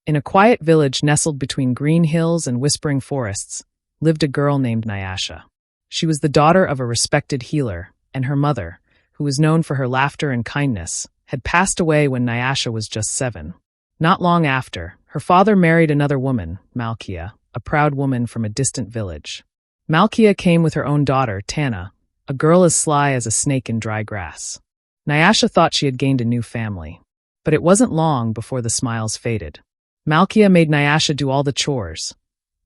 In a quiet village nestled between green hills and whispering forests, lived a girl named Nyasha. She was the daughter of a respected healer, and her mother, who was known for her laughter and kindness, had passed away when Nyasha was just 7. Not long after, her father married another woman, Omalicha, a proud woman from a distant village. Omalicha came with her own daughter, Tana, a girl as sly as a snake in dry grass. Nyasha thought she had gained a new family. But it wasn't long before the smiles faded. Omalicha made Nyasha do all the chores,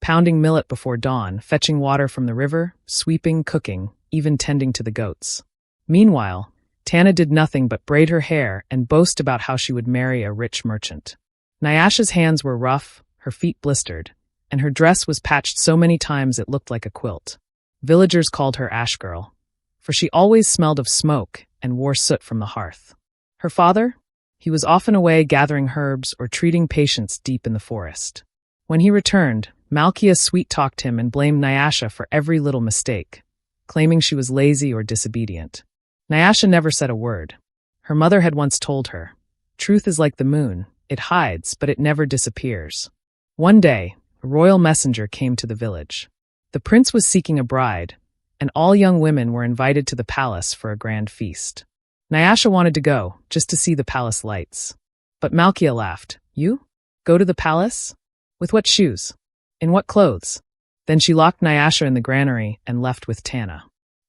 pounding millet before dawn, fetching water from the river, sweeping, cooking, even tending to the goats. Meanwhile, Tana did nothing but braid her hair and boast about how she would marry a rich merchant. Nyasha's hands were rough, her feet blistered, and her dress was patched so many times it looked like a quilt. Villagers called her Ash Girl, for she always smelled of smoke and wore soot from the hearth. Her father? He was often away gathering herbs or treating patients deep in the forest. When he returned, Omalicha sweet-talked him and blamed Nyasha for every little mistake, claiming she was lazy or disobedient. Nyasha never said a word. Her mother had once told her, "Truth is like the moon, it hides, but it never disappears." One day, a royal messenger came to the village. The prince was seeking a bride, and all young women were invited to the palace for a grand feast. Nyasha wanted to go, just to see the palace lights. But Omalicha laughed. "You? Go to the palace? With what shoes? In what clothes?" Then she locked Nyasha in the granary and left with Tana.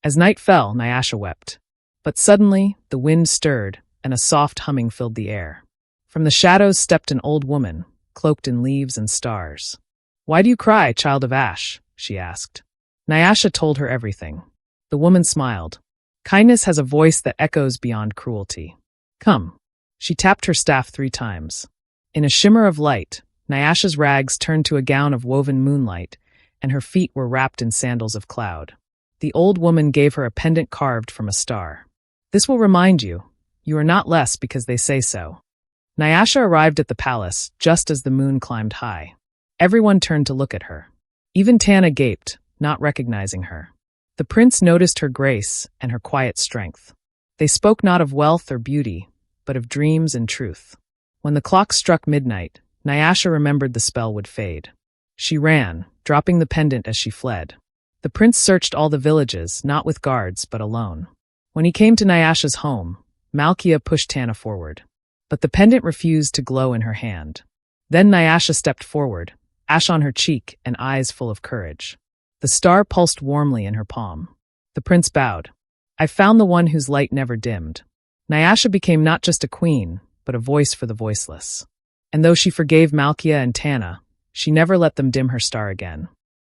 As night fell, Nyasha wept. But suddenly, the wind stirred, and a soft humming filled the air. From the shadows stepped an old woman, cloaked in leaves and stars. "Why do you cry, child of ash?" she asked. Nyasha told her everything. The woman smiled. "Kindness has a voice that echoes beyond cruelty. Come." She tapped her staff 3 times. In a shimmer of light, Nyasha's rags turned to a gown of woven moonlight, and her feet were wrapped in sandals of cloud. The old woman gave her a pendant carved from a star. "This will remind you, you are not less because they say so." Nyasha arrived at the palace just as the moon climbed high. Everyone turned to look at her. Even Tana gaped, not recognizing her. The prince noticed her grace and her quiet strength. They spoke not of wealth or beauty, but of dreams and truth. When the clock struck midnight, Nyasha remembered the spell would fade. She ran, dropping the pendant as she fled. The prince searched all the villages, not with guards, but alone. When he came to Nyasha's home, Omalicha pushed Tana forward. But the pendant refused to glow in her hand. Then Nyasha stepped forward, ash on her cheek and eyes full of courage. The star pulsed warmly in her palm. The prince bowed. "I found the one whose light never dimmed." Nyasha became not just a queen, but a voice for the voiceless. And though she forgave Omalicha and Tana, she never let them dim her star again.